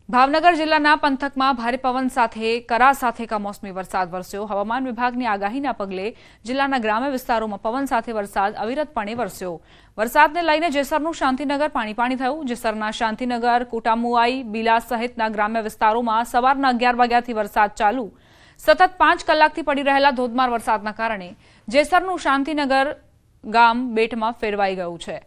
ભાવનગર જિલ્લાના પંથકમાં ભારે પવન સાથે કરા સાથે કમોસમી વરસાદ વરસ્યો। હવામાન વિભાગની આગાહીના પગલે જિલ્લાના ગ્રામ્ય વિસ્તારોમાં પવન સાથે વરસાદ અવિરતપણે વરસ્યો। વરસાદને લઈને જેસરનું શાંતિનગર પાણી થયું। જેસરના શાંતિનગર, કોટામુઆઈ, બીલા સહિતના ગ્રામ્ય વિસ્તારોમાં સવારના 11 વાગ્યાથી વરસાદ ચાલુ। સતત 5 કલાકથી પડી રહેલા ધોધમાર વરસાદના કારણે જેસરનું શાંતિનગર ગામ બેટમાં ફેરવાઈ ગયું છે।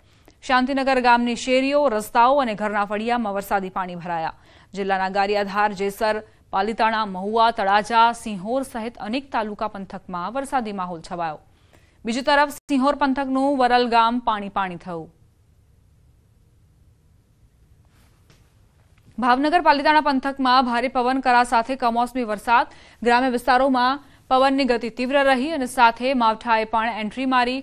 શાંતિનગર ગામની શેરીઓ, રસ્તાઓ અને ઘરના ફળિયામાં વરસાદી પાણી ભરાયા। જિલ્લાના ગારિયાધાર, જેસર, પાલીતાણા, મહુવા, તળાજા, સિંહોર સહિત અનેક તાલુકા પંથકમાં વરસાદી માહોલ છવાયો। બીજી તરફ સિંહોર પંથકનું વરલ ગામ પાણી થયું। ભાવનગર પાલીતાણા પંથકમાં ભારે પવન કરા સાથે કમોસમી વરસાદ। ગ્રામ્ય વિસ્તારોમાં પવનની ગતિ તીવ્ર રહી અને સાથે માવઠાએ પણ એન્ટ્રી મારી।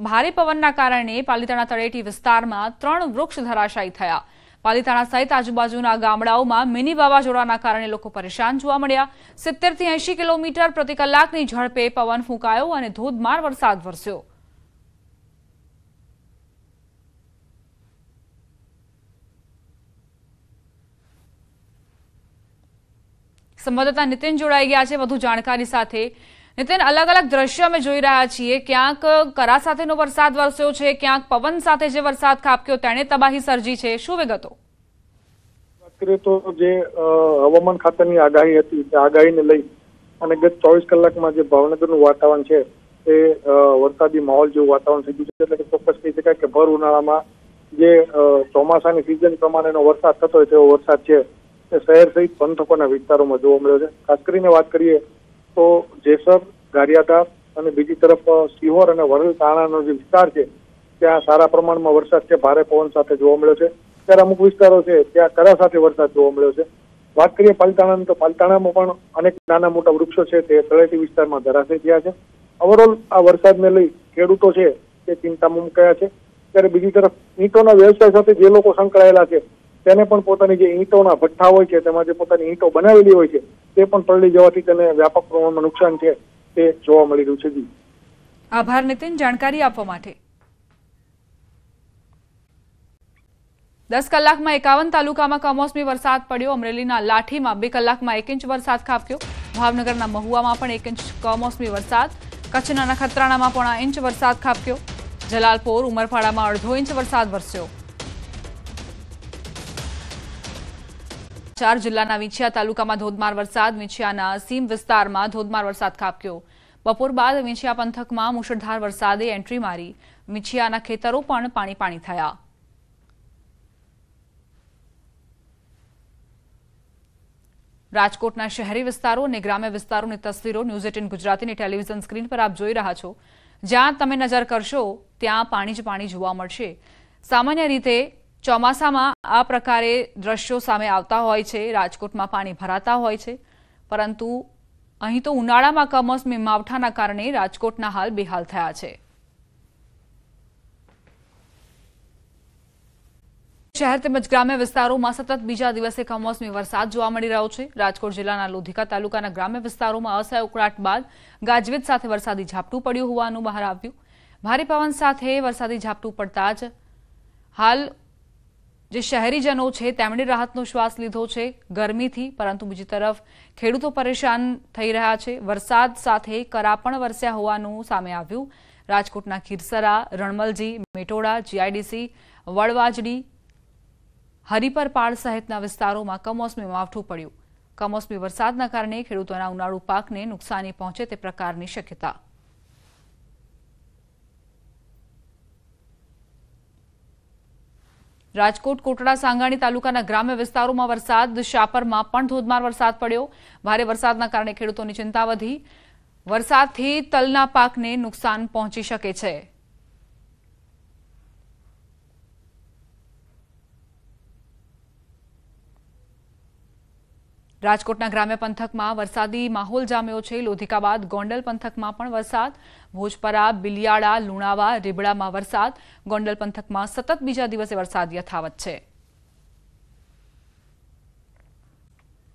ભારે પવનના કારણે પાલીતાણા તળેટી વિસ્તારમાં 3 વૃક્ષ ધરાશાયી થયા। પાલીતાણા સહિત આજુબાજુના ગામડાઓમાં મિની વાવાઝોડાના કારણે લોકો પરેશાન જોવા મળ્યા। 70 થી 80 કિલોમીટર પ્રતિ કલાકની ઝડપે પવન ફૂંકાયો અને ધોધમાર વરસાદ વરસ્યો। સંવાદદાતા નીતિન જોડાઈ ગયા છે વધુ જાણકારી સાથે। નીતિન, અલગ અલગ દ્રશ્યો અમે જોઈ રહ્યા છીએ। ક્યાંક કરા સાથેનો વરસાદ વરસ્યો છે, ક્યાંક પવન સાથે જે વરસાદ ખાબક્યો તેણે તબાહી સર્જી છે। શું વિગતો? વાત કરીએ તો જે હવામાન ખાતાની આગાહી હતી તે આગાહીને લઈ અને ગત 24 કલાકમાં જે ભાવનગરનું વાતાવરણ છે તે વરસાદી માહોલ જેવું વાતાવરણ થઈ ગયું છે। એટલે કે ચોક્કસ કહી શકાય કે ભર ઉનાળામાં જે ચોમાસાની સિઝન પ્રમાણેનો વરસાદ થતો હોય તેવો વરસાદ છે તે શહેર સહિત પંથકોના વિસ્તારોમાં જોવા મળ્યો છે। ખાસ કરીને વાત કરીએ તો જેસર, ગારિયાધાર અને બીજી તરફ સિંહોર અને વરલ તાણાનો જે વિસ્તાર છે ત્યાં સારા પ્રમાણમાં વરસાદ છે, ભારે પવન સાથે જોવા મળ્યો છે। ત્યારે અમુક વિસ્તારો છે ત્યાં કરા સાથે વરસાદ જોવા મળ્યો છે। વાત કરીએ પાલીતાણાની તો પાલીતાણામાં પણ અનેક નાના મોટા વૃક્ષો છે તે તળેટી વિસ્તારમાં ધરાશયી થયા છે। ઓવરઓલ આ વરસાદને લઈ ખેડૂતો છે તે ચિંતામાં મુકાયા છે। ત્યારે બીજી તરફ ઈંટોના વ્યવસાય સાથે જે લોકો સંકળાયેલા છે તેને પણ પોતાની જે ઈંટોના ભઠ્ઠા હોય છે તેમાં જે પોતાની ઈંટો બનાવેલી હોય છે તે પણ પલળી જવાથી તેને વ્યાપક પ્રમાણમાં નુકસાન છે તે જોવા મળી રહ્યું છે। આભાર નીતિન, જાણકારી આપવા માટે। 10 કલાકમાં 51 તાલુકામાં કમોસમી વરસાદ પડ્યો। અમરેલીના લાઠીમાં 2 કલાકમાં 1 ઇંચ વરસાદ ખાબક્યો। ભાવનગરના મહુવામાં પણ 1 ઇંચ કમોસમી વરસાદ। કચ્છના નખત્રાણામાં પોણા ઇંચ વરસાદ ખાબક્યો। જલાલપોર, ઉમરપાડામાં અડધો ઇંચ વરસાદ વરસ્યો। 4 જિલ્લાના વિંછિયા તાલુકામાં ધોધમાર વરસાદ। વિંછિયાના સીમ વિસ્તારમાં ધોધમાર વરસાદ ખાબક્યો। બપોર બાદ વિંછિયા પંથકમાં મુશળધાર વરસાદે એન્ટ્રી મારી। વિંછિયાના ખેતરો પણ પાણી થયા। રાજકોટના શહેરી વિસ્તારો અને ગ્રામ્ય વિસ્તારોની તસવીરો ન્યૂઝ 18 ગુજરાતીની ટેલિવિઝન સ્ક્રીન પર આપ જોઈ રહ્યા છો। જ્યાં તમે નજર કરશો ત્યાં પાણી જ પાણી જોવા મળશે। સામાન્ય રીતે ચોમાસામાં આ પ્રકારે દ્રશ્યો સામે આવતા હોય છે। રાજકોટમાં પાણી ભરાતા હોય છે, પરંતુ અહીં તો ઉનાળામાં કમોસમી માવઠાના કારણે રાજકોટના હાલ બેહાલ થયા છે। શહેર તેમજ ગ્રામ્ય વિસ્તારોમાં સતત બીજા દિવસે કમોસમી વરસાદ જોવા મળી રહ્યો છે। રાજકોટ જિલ્લાના લોધિકા તાલુકાના ગ્રામ્ય વિસ્તારોમાં અસહ્ય ઉકળાટ બાદ ગાજવીજ સાથે વરસાદી ઝાપટું પડ્યું હોવાનું બહાર આવ્યું। ભારે પવન સાથે વરસાદી ઝાપટું પડતા જ હાલ જે શહેરીજનો છે તેમણે રાહતનો શ્વાસ લીધો છે ગરમીથી, પરંતુ બીજી તરફ ખેડૂતો પરેશાન થઈ રહ્યા છે। વરસાદ સાથે કરા પણ વરસ્યા હોવાનું સામે આવ્યું। રાજકોટના ખીરસરા, રણમલજી, મેટોડા, જીઆઈડીસી, વડવાજડી, હરિપરપાડ સહિતના વિસ્તારોમાં કમોસમી માવઠું પડ્યું। કમોસમી વરસાદના કારણે ખેડૂતોના ઉનાળુ પાકને નુકસાની પહોંચે તે પ્રકારની શક્યતા। રાજકોટ કોટડા સાંગાણી તાલુકાના ગ્રામ્ય વિસ્તારોમાં વરસાદ। શાપરમાં પણ ધોધમાર વરસાદ પડ્યો। ભારે વરસાદના કારણે ખેડૂતોની ચિંતા વધી। વરસાદથી તલના પાકને નુકસાન પહોંચી શકે છે। રાજકોટના ગ્રામ્ય પંથકમાં વરસાદી માહોલ જામ્યો છે। લોધિકા બાદ ગોંડલ પંથકમાં પણ વરસાદ। ભોજપરા, બિલિયાળા, લુણાવા, રીબડામાં વરસાદ। ગોંડલ પંથકમાં સતત બીજા દિવસે વરસાદ યથાવત છે।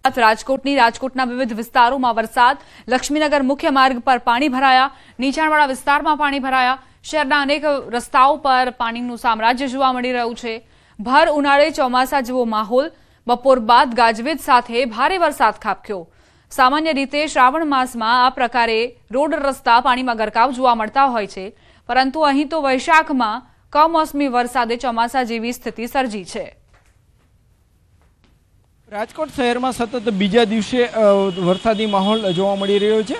રાજકોટના વિવિધ વિસ્તારોમાં વરસાદ। લક્ષ્મીનગર મુખ્ય માર્ગ પર પાણી ભરાયા। નીચાણવાળા વિસ્તારમાં પાણી ભરાયા। શહેરના અનેક રસ્તાઓ પર પાણીનું સામ્રાજ્ય જોવા મળી રહ્યું છે। ભર ઉનાળે ચોમાસા જેવો માહોલ। બપોર બાદ ગાજવીજ સાથે ભારે વરસાદ ખાબક્યો। સામાન્ય રીતે શ્રાવણ માસમાં આ પ્રકારે રોડ રસ્તા પાણીમાં ગરકાવ જોવા મળતા હોય છે, પરંતુ અહીં તો વૈશાખમાં કમોસમી વરસાદે ચોમાસા જેવી સ્થિતિ સર્જી છે। રાજકોટ શહેરમાં સતત બીજા દિવસે વરસાદી માહોલ જોવા મળી રહ્યો છે।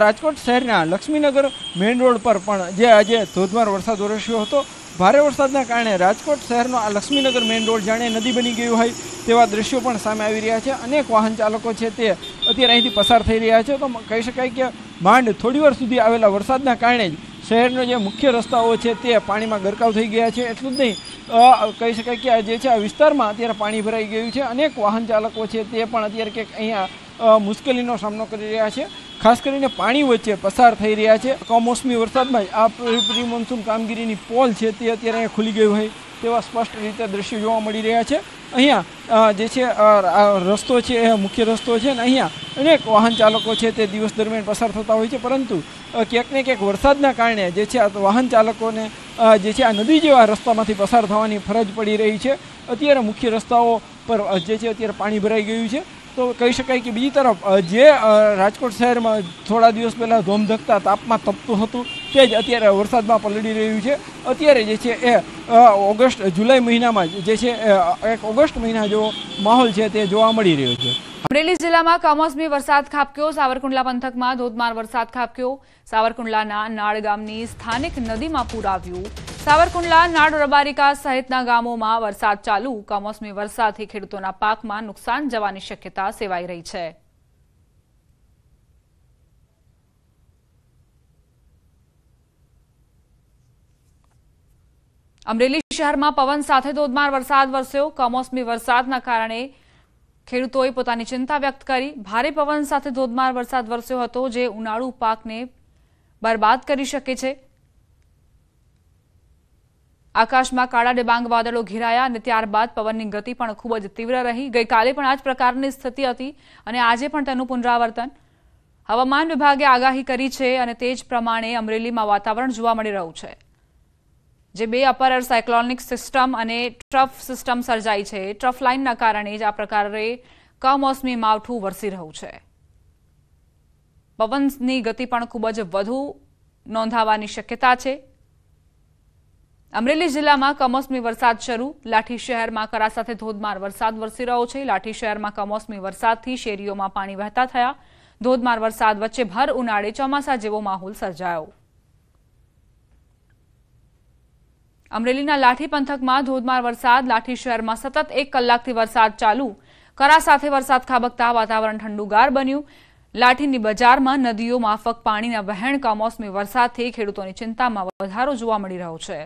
રાજકોટ શહેરના લક્ષ્મીનગર મેઇન રોડ પર પણ જે આજે ધોધમાર વરસાદ વરસ્યો હતો। ભારે વરસાદના કારણે રાજકોટ શહેરનો આ લક્ષ્મીનગર મેઇન રોડ જાણે નદી બની ગયું હોય તેવા દ્રશ્યો પણ સામે આવી રહ્યા છે। અનેક વાહન ચાલકો છે તે અત્યારે અહીંથી પસાર થઈ રહ્યા છે। તો કહી શકાય કે માંડ થોડી વાર સુધી આવેલા વરસાદના કારણે જ શહેરનો જે મુખ્ય રસ્તાઓ છે તે પાણીમાં ગરકાવ થઈ ગયા છે। એટલું જ નહીં, કહી શકાય કે જે છે આ વિસ્તારમાં અત્યારે પાણી ભરાઈ ગયું છે। અનેક વાહન ચાલકો છે તે પણ અત્યારે ક્યાંક અહીંયા મુશ્કેલીનો સામનો કરી રહ્યા છે, ખાસ કરીને પાણી વચ્ચે પસાર થઈ રહ્યા છે। કમોસમી વરસાદમાં આ પ્રી મોન્સૂન કામગીરીની પોલ છે તે અત્યારે અહીંયા ખુલી ગઈ હોય તેવા સ્પષ્ટ રીતે દ્રશ્યો જોવા મળી રહ્યા છે। અહીંયા જે છે રસ્તો છે એ મુખ્ય રસ્તો છે ને અહીંયા અનેક વાહન ચાલકો છે તે દિવસ દરમિયાન પસાર થતા હોય છે, પરંતુ ક્યાંક ને ક્યાંક વરસાદના કારણે જે છે આ વાહન ચાલકોને જે છે આ નદી જેવા રસ્તામાંથી પસાર થવાની ફરજ પડી રહી છે। અત્યારે મુખ્ય રસ્તાઓ પર જે છે અત્યારે પાણી ભરાઈ ગયું છે। તો કહી શકાય કે બીજી તરફ જે રાજકોટ શહેરમાં થોડા દિવસ પહેલાં ધોમધકતા તાપમાં તપતું હતું તે જ અત્યારે વરસાદમાં પલળી રહ્યું છે। અત્યારે જે છે એ જુલાઈ મહિનામાં જે છે એક ઓગસ્ટ મહિના જેવો માહોલ છે તે જોવા મળી રહ્યો છે। અમરેલી જિલ્લામાં કમોસમી વરસાદ ખાબક્યો। સાવરકુંડલા પંથકમાં ધોધમાર વરસાદ ખાબક્યો। સાવરકુંડલાના નાળ ગામની સ્થાનિક નદીમાં પૂર આવ્યું। સાવરકુંડલા, નાડ, રબારિકા સહિતના ગામોમાં વરસાદ ચાલુ। કમોસમી વરસાદથી ખેડૂતોના પાકમાં નુકસાન જવાની શક્યતા સેવાઈ રહી છે। અમરેલી શહેરમાં પવન સાથે ધોધમાર વરસાદ વરસ્યો। કમોસમી વરસાદના કારણે ખેડૂતોએ પોતાની ચિંતા વ્યક્ત કરી। ભારે પવન સાથે ધોધમાર વરસાદ વરસ્યો હતો, જે ઉનાળુ પાકને બરબાદ કરી શકે છે। આકાશમાં કાળા ડિબાંગ વાદળો ઘેરાયા અને ત્યારબાદ પવનની ગતિ પણ ખૂબ જ તીવ્ર રહી। ગઈકાલે પણ આ જ પ્રકારની સ્થિતિ હતી અને આજે પણ તેનું પુનરાવર્તન હવામાન વિભાગે આગાહી કરી છે અને તે જ પ્રમાણે અમરેલીમાં વાતાવરણ જોવા મળી રહ્યું છે, જે બે અપર એર સાયક્લોનિક સિસ્ટમ અને ટ્રફ સિસ્ટમ સર્જાઈ છે। ટ્રફ લાઇનના કારણે જ આ પ્રકારે કમોસમી માવઠું વરસી રહ્યું છે। પવનની ગતિ પણ ખૂબ જ વધુ નોંધાવાની શક્યતા છે। અમરેલી જિલ્લામાં કમોસમી વરસાદ શરૂ। લાઠી શહેરમાં કરા સાથે ધોધમાર વરસાદ વરસી રહ્યો છે। લાઠી શહેરમાં કમોસમી વરસાદથી શેરીઓમાં પાણી વહેતા થયા। ધોધમાર વરસાદ વચ્ચે ભર ઉનાળે ચોમાસા જેવો માહોલ સર્જાયો। અમરેલીના લાઠી પંથકમાં ધોધમાર વરસાદ। લાઠી શહેરમાં સતત 1 કલાકથી વરસાદ ચાલુ। કરા સાથે વરસાદ ખાબકતા વાતાવરણ ઠંડુગાર બન્યું। લાઠીની બજારમાં નદીઓ માફક પાણીના વહેણ કમોસમી વરસાદથી ખેડૂતોની ચિંતામાં વધારો જોવા મળી રહ્યો છે।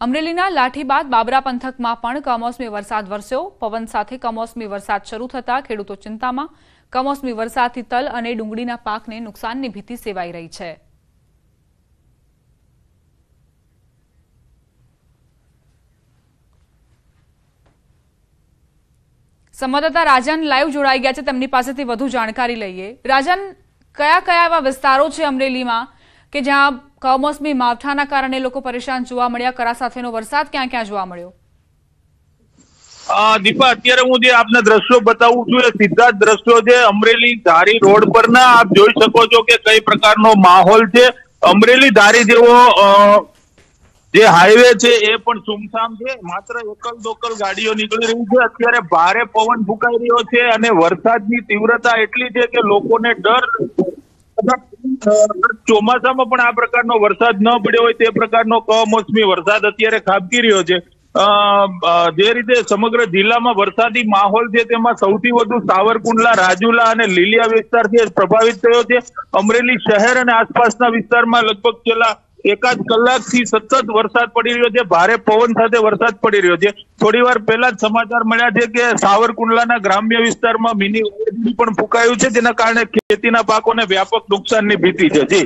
અમરેલીના લાઠી બાદ બાબરા પંથકમાં પણ કમોસમી વરસાદ વરસ્યો। પવન સાથે કમોસમી વરસાદ શરૂ થતાં ખેડૂતો ચિંતામાં। કમોસમી વરસાદથી તલ અને ડુંગળીના પાકને નુકસાનની ભીતિ સેવાઈ રહી છે। સંવાદદાતા રાજન લાઈવ જોડાઈ ગયા છે, તેમની પાસેથી વધુ જાણકારી લઈએ। રાજન, કયા કયા એવા વિસ્તારો છે અમરેલીમાં કે જ્યાં કમોસમી માવઠાના કારણે લોકો પરેશાન જોવા મળ્યા? કરા સાથેનો વરસાદ ક્યાં ક્યાં જોવા મળ્યો? દીપા, અત્યારે હું જે આપને દ્રશ્યો બતાવું છું એ સીધા જ દ્રશ્યો છે અમરેલી ધારી રોડ પરના। આપ જોઈ શકો છો કે કઈ પ્રકારનો માહોલ છે। અમરેલી ધારી જેવો જે હાઈવે છે એ પણ સુમસામ છે। માત્ર એકલ દોકલ ગાડીઓ નીકળી રહી છે। અત્યારે ભારે પવન ફૂંકાઈ રહ્યો છે અને વરસાદની તીવ્રતા એટલી છે કે લોકોને ડર। ચોમાસામાં પણ આ પ્રકારનો વરસાદ ન પડ્યો હોય તે પ્રકારનો કમોસમી વરસાદ અત્યારે ખાબકી રહ્યો છે। જે રીતે સમગ્ર જિલ્લામાં વરસાદી માહોલ છે તેમાં સૌથી વધુ સાવરકુંડલા, રાજુલા અને લીલિયા વિસ્તારથી પ્રભાવિત થયો છે। અમરેલી શહેર અને આસપાસના વિસ્તારમાં લગભગ છેલ્લા એકાદ કલાકથી સતત વરસાદ પડી રહ્યો છે। ભારે પવન સાથે વરસાદ પડી રહ્યો છે। થોડી વાર પહેલા જ સમાચાર મળ્યા છે કે સાવરકુંડલાના ગ્રામ્ય વિસ્તારમાં મિની વાવાઝોડું પણ ફૂંકાયું છે, જેના કારણે ખેતીના પાકોને વ્યાપક નુકસાનની ભીતિ છે।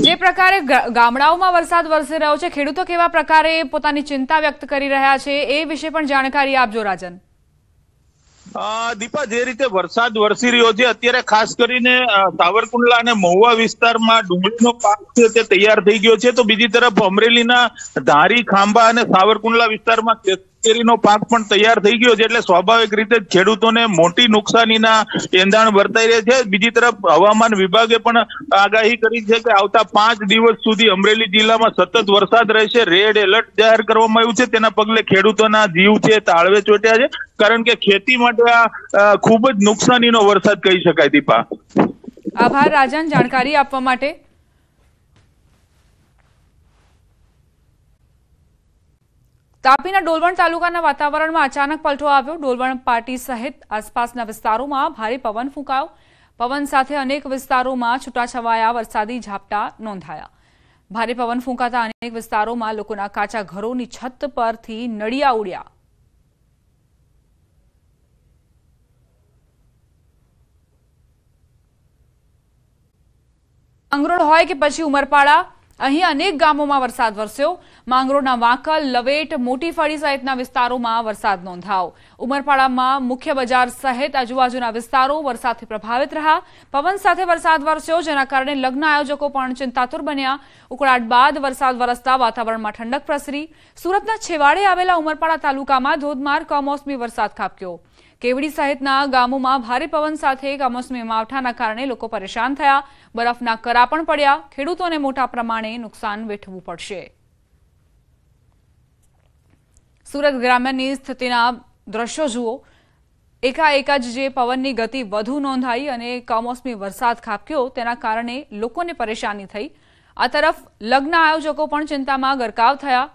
જે પ્રકારે ગામડાઓમાં વરસાદ વરસી રહ્યો છે, ખેડૂતો કેવા પ્રકારે પોતાની ચિંતા વ્યક્ત કરી રહ્યા છે એ વિશે પણ જાણકારી આપજો રાજન। દીપા, જે રીતે વરસાદ વરસી રહ્યો છે અત્યારે ખાસ કરીને સાવરકુંડલા અને મહુવા વિસ્તારમાં ડુંગળીનો પાક છે તે તૈયાર થઈ ગયો છે, તો બીજી તરફ અમરેલીના ધારી, ખાંભા અને સાવરકુંડલા વિસ્તારમાં કેરીનો પાક પણ તૈયાર થઈ ગયો છે, એટલે સ્વાભાવિક રીતે ખેડૂતોને મોટી નુકસાનીના એંધાણ વર્તાઈ રહ્યા છે. બીજી તરફ હવામાન વિભાગે પણ આગાહી કરી છે કે આવતા 5 દિવસ સુધી અમરેલી જિલ્લામાં સતત વરસાદ રહેશે. રેડ એલર્ટ જાહેર કરવામાં આવ્યું છે, તેના પગલે ખેડૂતોના જીવ છે તાળવે ચોટ્યા છે, કારણ કે ખેતી માટે આ ખૂબ જ નુકસાનીનો વરસાદ કહી શકાય. દીપા, આભાર રાજન જાણકારી આપવા માટે. તાપીના ડોલવણ તાલુકાના વાતાવરણમાં અચાનક પલટો આવ્યો. ડોલવણ પાટી સહિત આસપાસના વિસ્તારોમાં ભારે પવન ફૂંકાયો. પવન સાથે અનેક વિસ્તારોમાં છૂટાછવાયા વરસાદી ઝાપટા નોંધાયા. ભારે પવન ફૂંકાતા અનેક વિસ્તારોમાં લોકોના કાચા ઘરોની છત પરથી નળિયા ઉડ્યા. માંગરોળ હોય કે પછી ઉમરપાડા, અહીં અનેક ગામોમાં વરસાદ વરસ્યો. માંગરોળના વાંકલ, લવેટ, મોટી ફળી સહિતના વિસ્તારોમાં વરસાદ નોંધાયો. ઉમરપાડામાં મુખ્ય બજાર સહિત આજુબાજુના વિસ્તારો વરસાદથી પ્રભાવિત રહ્યા. પવન સાથે વરસાદ વરસ્યો, જેના કારણે લગ્ન આયોજકો પણ ચિંતાતુર બન્યા. ઉકળાટ બાદ વરસાદ વરસતા વાતાવરણમાં ઠંડક પ્રસરી. સુરતના છેવાડે આવેલા ઉમરપાડા તાલુકામાં ધોધમાર કમોસમી વરસાદ ખાબક્યો. કેવડી સહિતના ગામોમાં ભારે પવન સાથે કમોસમી માવઠાના કારણે લોકો પરેશાન થયા. બરફના કરા પણ પડ્યા. ખેડૂતોને મોટા પ્રમાણે નુકસાન વેઠવું પડશે. સુરત ગ્રામ્યની સ્થિતિના દ્રશ્યો જુઓ. એકાએક જ જે પવનની ગતિ વધુ નોંધાઈ અને કમોસમી વરસાદ ખાબક્યો, તેના કારણે લોકોને પરેશાની થઈ. આ તરફ લગ્ન આયોજકો પણ ચિંતામાં ગરકાવ થયા.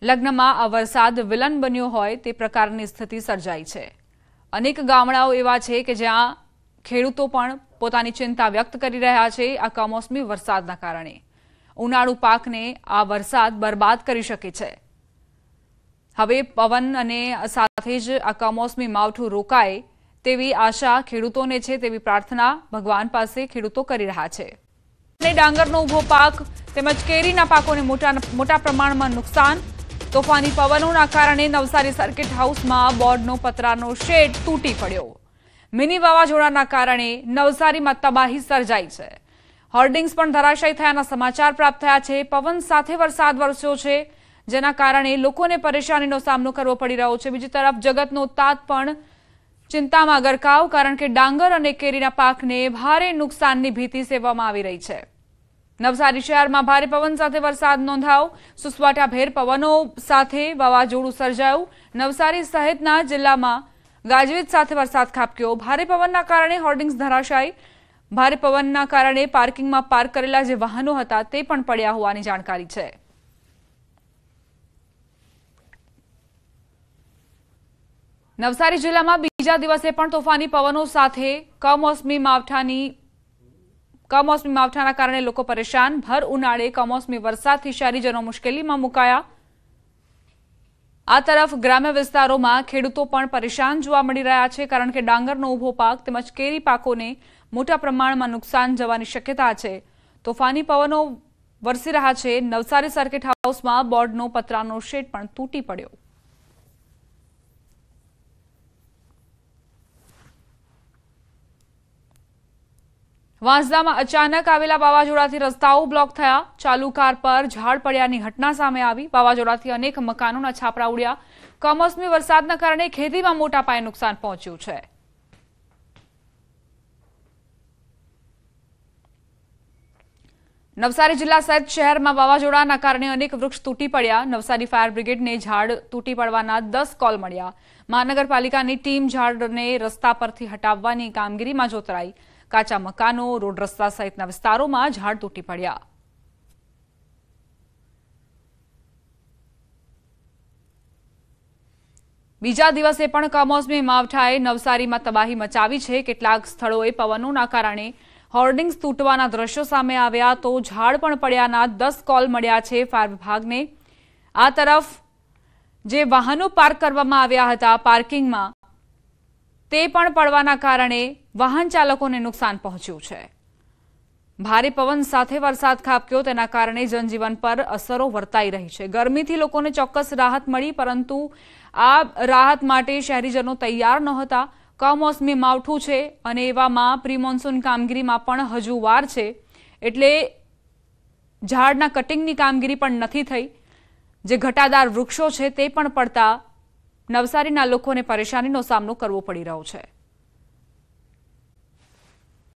લગ્નમાં આ વરસાદ વિલન બન્યો હોય તે પ્રકારની સ્થિતિ સર્જાઈ છે. અનેક ગામડાઓ એવા છે કે જ્યાં ખેડૂતો પણ પોતાની ચિંતા વ્યક્ત કરી રહ્યા છે આ કમોસમી વરસાદના કારણે. ઉનાળુ પાકને આ વરસાદ બરબાદ કરી શકે છે. હવે પવન અને સાથે જ આ કમોસમી માવઠું રોકાય તેવી આશા ખેડૂતોને છે, તેવી પ્રાર્થના ભગવાન પાસે ખેડૂતો કરી રહ્યા છે. ડાંગરનો ઉભો પાક તેમજ કેરીના પાકોને મોટા પ્રમાણમાં નુકસાન. તોફાની પવનોના કારણે નવસારી સર્કિટ હાઉસમાં બોર્ડનો પતરાનો શેડ તૂટી પડ્યો. મિની વાવાઝોડાના કારણે નવસારીમાં તબાહી સર્જાઈ છે. હોર્ડિંગ્સ પણ ધરાશાયી થયાના સમાચાર પ્રાપ્ત થયા છે. પવન સાથે વરસાદ વરસ્યો છે, જેના કારણે લોકોને પરેશાનીનો સામનો કરવો પડી રહ્યો છે. બીજી તરફ જગતનો તાત પણ ચિંતામાં ગરકાવ, કારણ કે ડાંગર અને કેરીના પાકને ભારે નુકસાનની ભીતિ સેવવામાં આવી રહી છે. નવસારી શહેરમાં ભારે પવન સાથે વરસાદ નોંધાયો. સુસવાટાભેર પવનો સાથે વાવાઝોડું સર્જાયું. નવસારી સહિતના જિલ્લામાં ગાજવીજ સાથે વરસાદ ખાબક્યો. ભારે પવનના કારણે હોર્ડિંગ્સ ધરાશાયી. ભારે પવનના કારણે પાર્કિંગમાં પાર્ક કરેલા જે વાહનો હતા તે પણ પડ્યા હોવાની જાણકારી છે. નવસારી જિલ્લામાં બીજા દિવસે પણ તોફાની પવનો સાથે કમોસમી માવઠાના કારણે લોકો પરેશાન. ભર ઉનાળે કમોસમી વરસાદથી શહેરીજનો મુશ્કેલીમાં મુકાયા. આ તરફ ગ્રામ્ય વિસ્તારોમાં ખેડૂતો પણ પરેશાન જોવા મળી રહ્યા છે, કારણ કે ડાંગરનો ઉભો પાક તેમજ કેરી પાકોને મોટા પ્રમાણમાં નુકસાન જવાની શક્યતા છે. તોફાની પવનો વરસી રહ્યા છે. નવસારી સર્કિટ હાઉસમાં બોર્ડનો પતરાનો શેડ પણ તૂટી પડ્યો. વાંસદામાં અચાનક આવેલા વાવાઝોડાથી રસ્તાઓ બ્લોક થયા. ચાલુ કાર પર ઝાડ પડ્યાની ઘટના સામે આવી. વાવાઝોડાથી અનેક મકાનોના છાપરા ઉડ્યા. કમોસમી વરસાદના કારણે ખેતીમાં મોટા પાયે નુકસાન પહોંચ્યું છે. નવસારી જિલ્લા સહિત શહેરમાં વાવાઝોડાના કારણે અનેક વૃક્ષ તૂટી પડ્યા. નવસારી ફાયર બ્રિગેડને ઝાડ તૂટી પડવાના 10 કોલ મળ્યા. મહાનગરપાલિકાની ટીમ ઝાડને રસ્તા પરથી હટાવવાની કામગીરીમાં જોતરાઈ. કાચા મકાનો, રોડ રસ્તા સહિતના વિસ્તારોમાં ઝાડ તૂટી પડ્યા. બીજા દિવસે પણ કમોસમી માવઠાએ નવસારીમાં તબાહી મચાવી છે. કેટલાક સ્થળોએ પવનોના કારણે હોર્ડિંગ્સ તૂટવાના દ્રશ્યો સામે આવ્યા, તો ઝાડ પણ પડ્યાના 10 કોલ મળ્યા છે ફાયર વિભાગને. આ તરફ જે વાહનો પાર્ક કરવામાં આવ્યા હતા પાર્કિંગમાં, તે પણ પડવાના કારણે વાહન ચાલકોને નુકસાન પહોંચ્યું છે. ભારે પવન સાથે વરસાદ ખાબક્યો, તેના કારણે જનજીવન પર અસરો વર્તાઈ રહી છે. ગરમીથી લોકોને ચોક્કસ રાહત મળી, પરંતુ આ રાહત માટે શહેરીજનો તૈયાર નહોતા. કમોસમી માવઠું છે અને એવામાં પ્રી મોન્સૂન કામગીરીમાં પણ હજુ વાર છે, એટલે ઝાડના કટિંગની કામગીરી પણ નથી થઈ. જે ઘટાદાર વૃક્ષો છે તે પણ પડતા નવસારીના લોકોને પરેશાનીનો સામનો કરવો પડી રહ્યો છે.